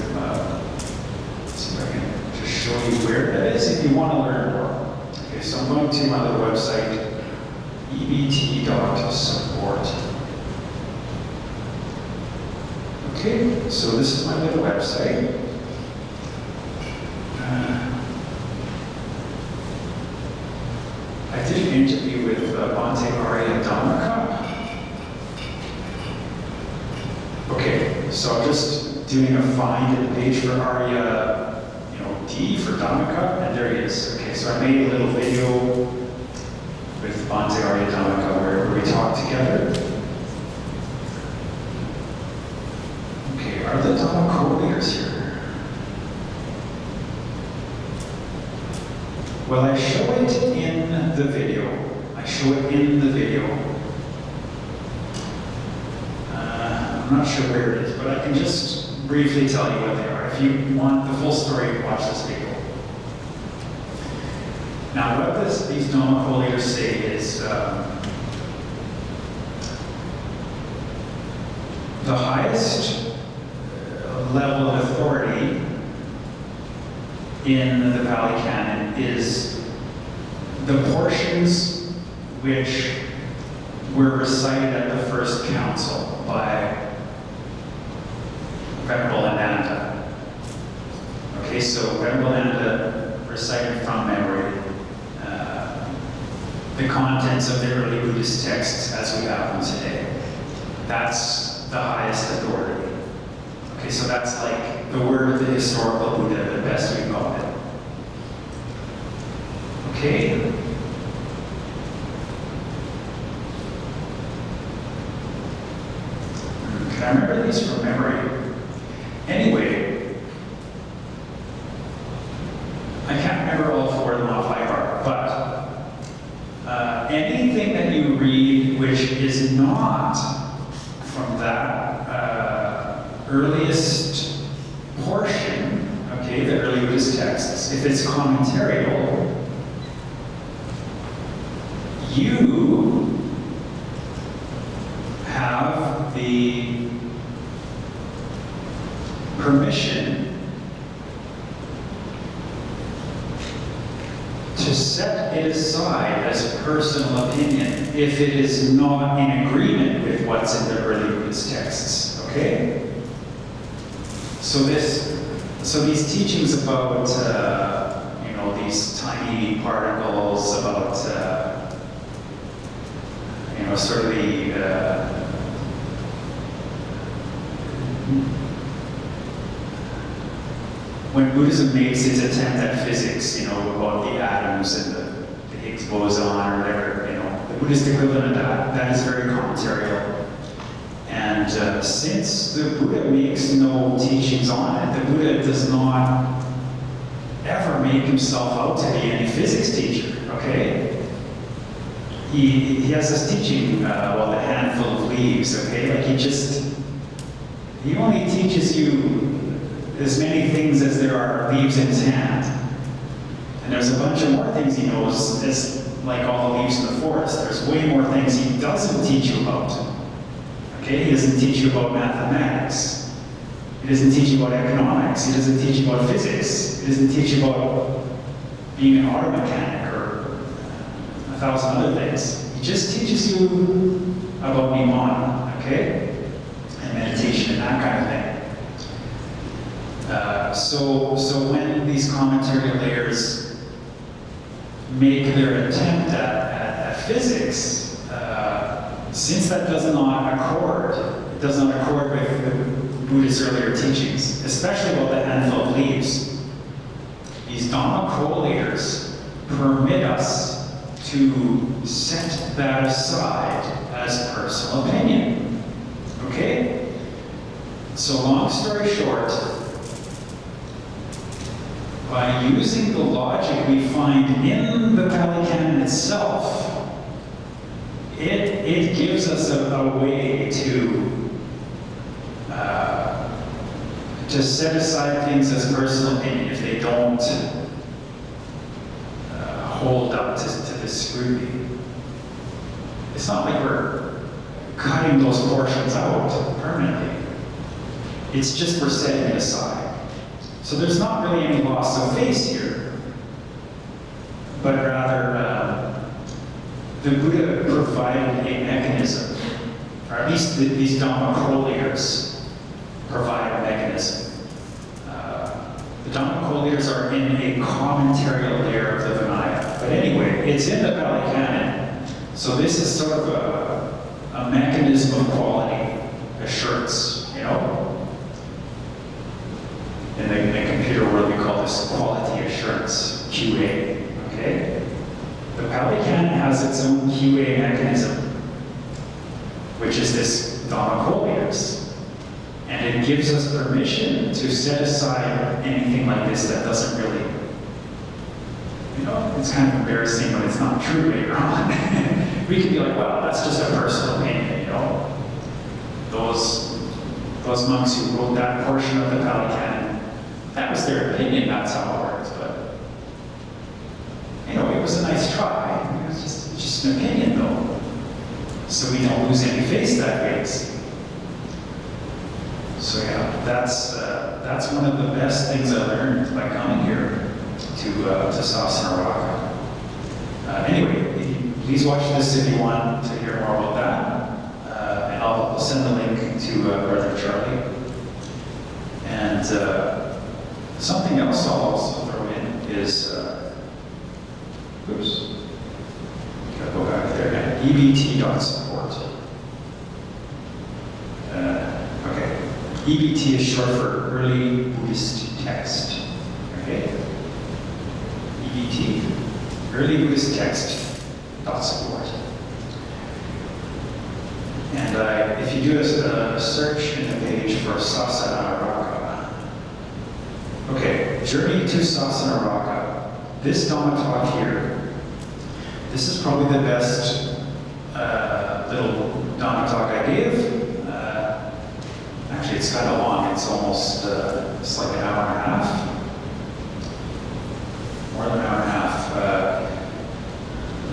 let's see if I can just show you where that is if you want to learn more. Okay, so I'm going to my other website, ebt.support. Okay, so this is my little website. I did an interview with Bhante Arya Dhammaka. Okay, so I'm just doing a find in the page for Arya, D for Dhammaka, and there he is. Okay, so I made a little video with Bhante Arya Dhammaka where we talk together. Okay, are the Dhamma co-leaders here? Well, I show it in the video. I'm not sure where it is, but I can just briefly tell you what they are. If you want the full story, watch this video. Now, what these Dhamma co-leaders say is the highest level of authority in the Pali Canon is the portions which were recited at the first council by Venerable Ananda. Okay, so Venerable Ananda recited from memory the contents of the early Buddhist texts as we have them today. That's the highest authority. Okay, so that's like the word of the historical Buddha, the best we've got it. Okay? Can I remember these from memory? Anyway, I can't remember all four of them off by heart, but anything that you read which is not from that earliest portion, okay, the early Buddhist texts, if it's commentarial, you have the permission to set it aside as personal opinion if it is not in agreement with what's in the early Buddhist texts. Okay? So these teachings about these tiny particles, about sort of the when Buddhism makes its attempt at physics, about the atoms and the Higgs boson or whatever, the Buddhist equivalent of that is very commentarial. And since the Buddha makes no teachings on it, the Buddha does not ever make himself out to be any physics teacher, okay? He has this teaching, the handful of leaves, okay? Like he only teaches you as many things as there are leaves in his hand. And there's a bunch of more things he knows, it's like all the leaves in the forest. There's way more things he doesn't teach you about. Okay, he doesn't teach you about mathematics. He doesn't teach you about economics. He doesn't teach you about physics. He doesn't teach you about being an auto mechanic or 1,000 other things. He just teaches you about Nibbana, okay? And meditation and that kind of thing. So when these commentary layers make their attempt at physics, since that does not accord, it does not accord with Buddha's earlier teachings, especially about the handful of leaves, these Dhamma correlators permit us to set that aside as personal opinion. Okay? So long story short, by using the logic we find in the Pali Canon itself, it gives us a way to set aside things as personal opinion if they don't hold up to this scrutiny. It's not like we're cutting those portions out permanently. It's just we're setting it aside. So there's not really any loss of face here, but rather the Buddha provided a mechanism, or at least these Dhamma correlators provide a mechanism. The Dhamma correlators are in a commentary layer of the Vinaya. But anyway, it's in the Pali Canon. So this is sort of a mechanism of quality assurance, you know? In the computer world, we call this quality assurance, QA, okay? The Pali Canon has its own QA mechanism, which is this Dhamma correlators. And it gives us permission to set aside anything like this that doesn't really, you know, it's kind of embarrassing when it's not true later on. We can be like, well, that's just a personal opinion, you know? Those monks who wrote that portion of the Pali Canon, that was their opinion, that's how it works, but, you know, it was a nice try. It was just an opinion, though. So we don't lose any face that way. So yeah, that's one of the best things I learned by coming here to Sasana. Anyway, please watch this if you want to hear more about that. And I'll send the link to Brother Charlie. And something else I'll also throw in is, oops, gotta go back there, ebt.support. Okay, EBT is short for Early Buddhist Text. Okay, EBT, Early Buddhist Text.support. And if you do a search in the page for Sasana, okay, Journey to Sasana, this Dhamma talk here, this is probably the best little Dhamma talk I gave. Actually, it's kind of long. It's almost, it's like an hour and a half. More than an hour and a half.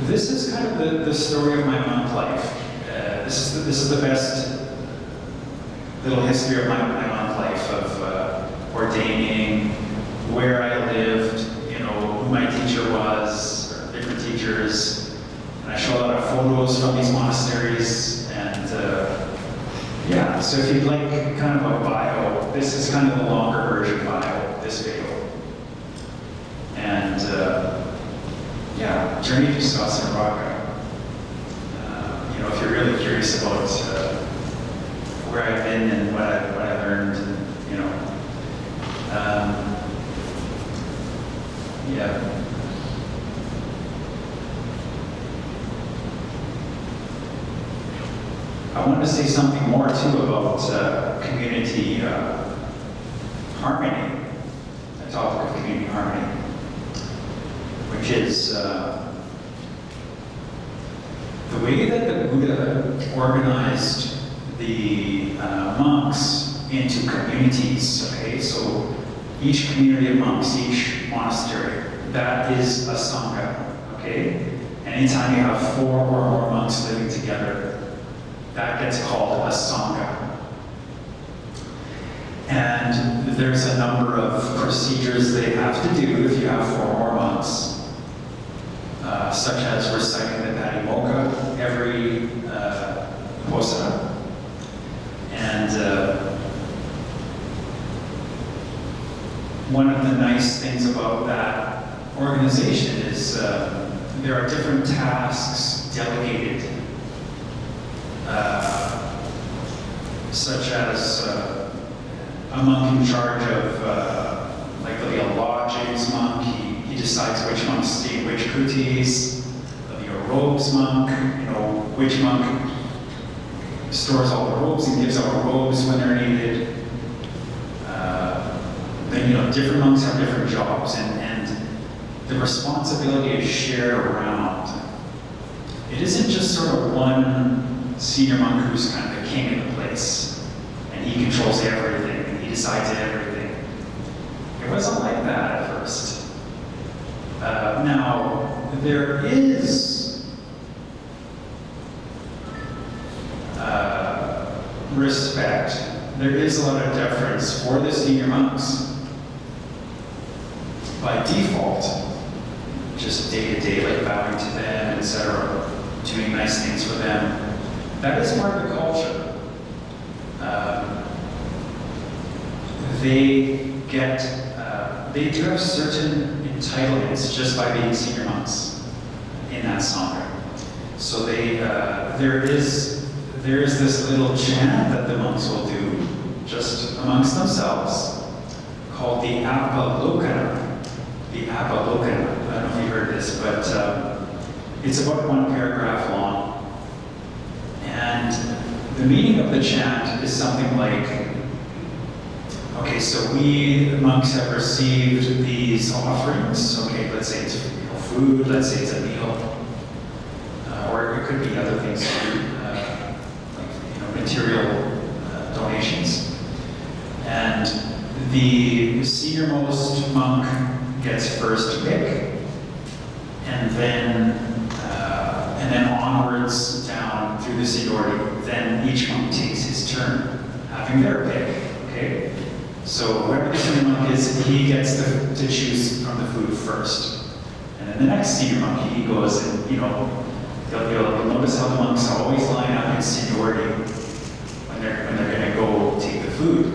This is kind of the story of my monk life. This is the best little history of my monk life of ordaining, where I lived, you know, who my teacher was, or different teachers. And I show a lot of photos from these monasteries. And yeah, so if you'd like kind of a bio, this is kind of the longer version bio, this video. And yeah, Journey to Sasana. You know, if you're really curious about where I've been and what I learned, and, you know, yeah. I wanted to say something more too about community harmony, the topic of community harmony, which is the way that the Buddha organized the monks into communities. Okay, so each community of monks, each monastery, that is a sangha, okay? Anytime you have 4 or more monks living together, that gets called a sangha. And there's a number of procedures they have to do if you have 4 or more monks, such as reciting the Patimokkha every Posada. And one of the nice things about that organization is there are different tasks delegated, such as a monk in charge of, like there'll be a lodgings monk, he decides which monks stay in which kutis. There'll be a robes monk, which monk stores all the robes and gives out robes when they're needed. Then, different monks have different jobs, and the responsibility is shared around. It isn't just sort of one senior monk who's kind of the king of the place, and he controls everything, and he decides everything. It wasn't like that at first. Now, there is respect, there is a lot of deference for the senior monks by default, just day to day, like bowing to them, etc., doing nice things for them. That is part of the culture. They do have certain entitlements just by being senior monks in that sangha. So there is this little chant that the monks will do just amongst themselves called the Avalokana. The Avalokana. I don't know if you heard this, but it's about 1 paragraph long. And the meaning of the chant is something like, okay, so we monks have received these offerings. Okay, let's say it's food, let's say it's a meal, or it could be other things too, like material donations. And the senior-most monk gets first pick, and then onwards down through the seniority. Then each monk takes his turn, having their pick. Okay, so whoever the senior monk is, he gets to choose from the food first, and then the next senior monk, he goes and you'll notice how the monks always line up in seniority when they're going to go take the food.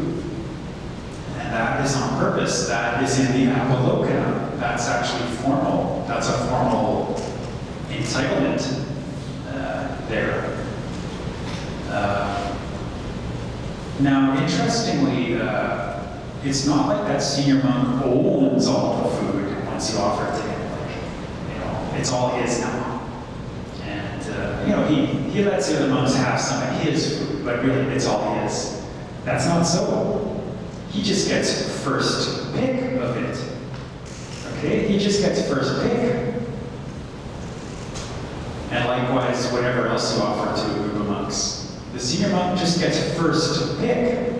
And that is on purpose. That is in the Avalokana. That's actually formal. That's a formal entitlement there. Now, interestingly, it's not like that senior monk owns all the food once you offer it to him. It's all his now. And, he lets the other monks have some of his food, but really it's all his. That's not so. He just gets first pick of it. Okay? He just gets first pick. And likewise, whatever else you offer to a group of monks. The senior monk just gets first pick.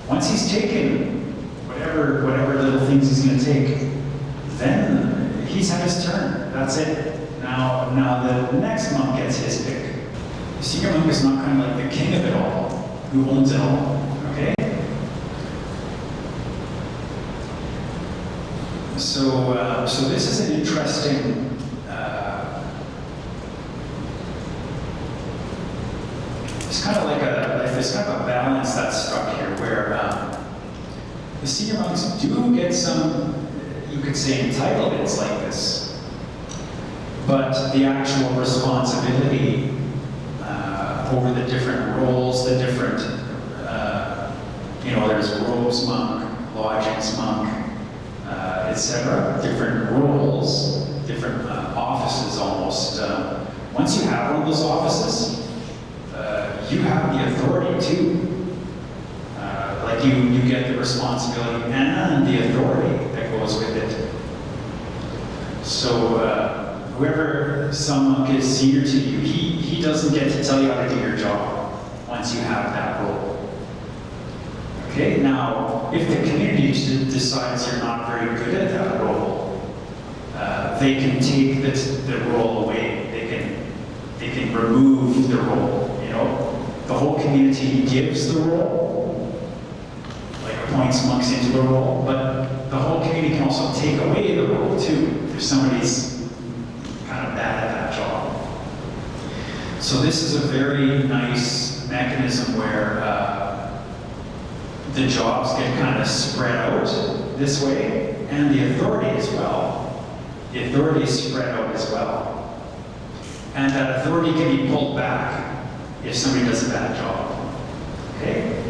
Once he's taken whatever little things he's going to take, then he's had his turn. That's it. Now the next monk gets his pick. The senior monk is not kind of like the king of it all, who owns it all. Okay? So this is an interesting it's kind of like there's kind of a balance that's struck here where the senior monks do get some, you could say, entitlements like this, but the actual responsibility over the different roles, the different, there's robes monk, lodgings monk, etc. Different roles, different offices almost. Once you have one of those offices, you have the authority too. You get the responsibility and the authority that goes with it. So whoever some monk is senior to you, he doesn't get to tell you how to do your job once you have that role. Okay, now if the community decides you're not very good at that role, they can take the role away. They can remove the role. You know, the whole community gives the role, like appoints monks into a role, but the whole community can also take away the role too if somebody's kind of bad at that job. So this is a very nice mechanism where the jobs get kind of spread out this way, and the authority as well. The authority is spread out as well. And that authority can be pulled back if somebody does a bad job. Okay?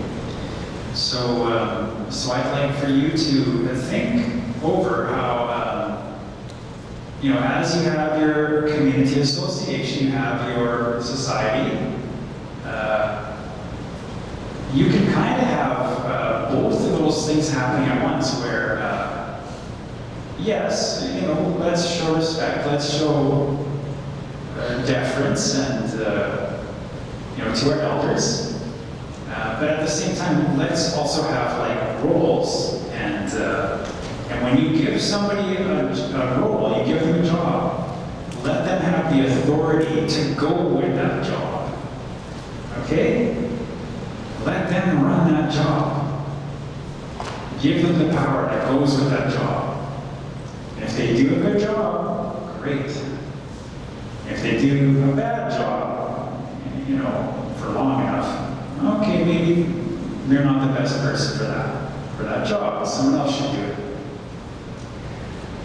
So, so I'd like for you to think over how, you know, as you have your community association, you have your society, you can kind of have both of those things happening at once where, yes, you know, let's show respect, let's show deference and, you know, to our elders. But at the same time, let's also have like roles. And when you give somebody a role, you give them a job, let them have the authority to go with that job. Okay? Let them run that job. Give them the power that goes with that job. And if they do a good job, great. If they do a bad job, you know, for long enough, okay, maybe they're not the best person for that job. Someone else should do it.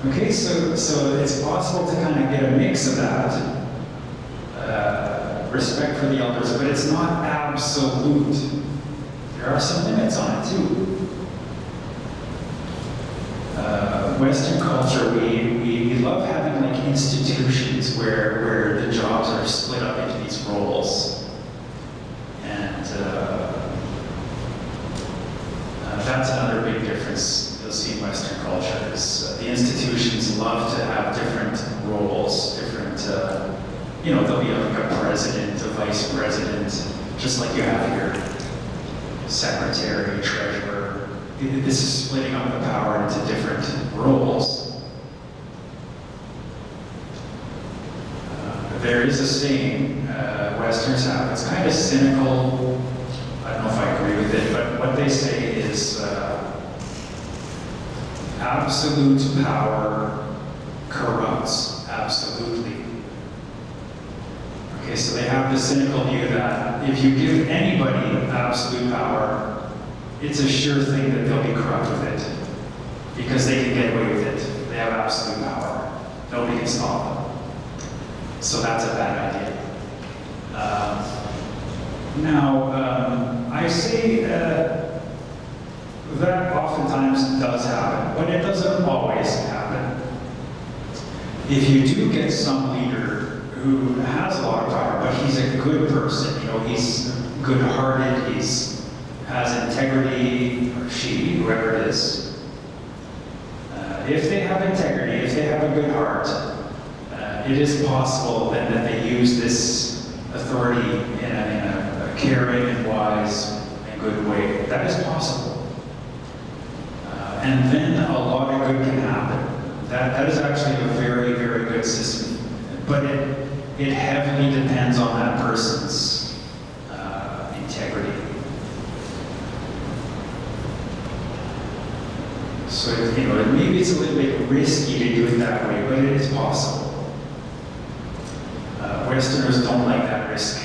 Okay, so it's possible to kind of get a mix of that. Respect for the elders, but it's not absolute. There are some limits on it too. Western culture, we love having like institutions where the jobs are split up into these roles. And that's another big difference you'll see in Western culture is the institutions love to have different roles, different, you know, there'll be like a president, a vice president, just like you have here, secretary, treasurer. This is splitting up the power into different roles. There is a saying Westerners have, it's kind of cynical, I don't know if I agree with it, but what they say is absolute power corrupts absolutely. Okay, so they have the cynical view that if you give anybody absolute power, it's a sure thing that they'll be corrupt with it because they can get away with it. They have absolute power. Nobody can stop them. So that's a bad idea. Now, I say that oftentimes does happen, but it doesn't always happen. If you do get some leader who has a lot of power, but he's a good person, you know, he's good-hearted, has integrity, or she, whoever it is. If they have integrity, if they have a good heart, it is possible then that they use this authority in a caring and wise and good way. That is possible. And then a lot of good can happen. That is actually a very, very good system. But it heavily depends on that person's integrity. So, you know, maybe it's a little bit risky to do it that way, but it is possible. Westerners don't like that risk.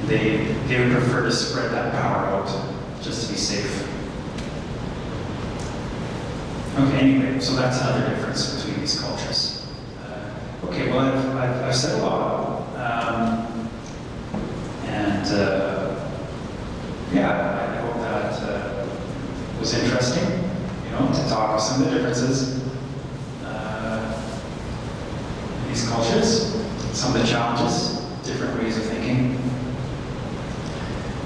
They would prefer to spread that power out just to be safe. Okay, anyway, so that's another difference between these cultures. Okay, well, I've said a lot. Yeah, I hope that was interesting, you know, to talk about some of the differences in these cultures, some of the challenges, different ways of thinking.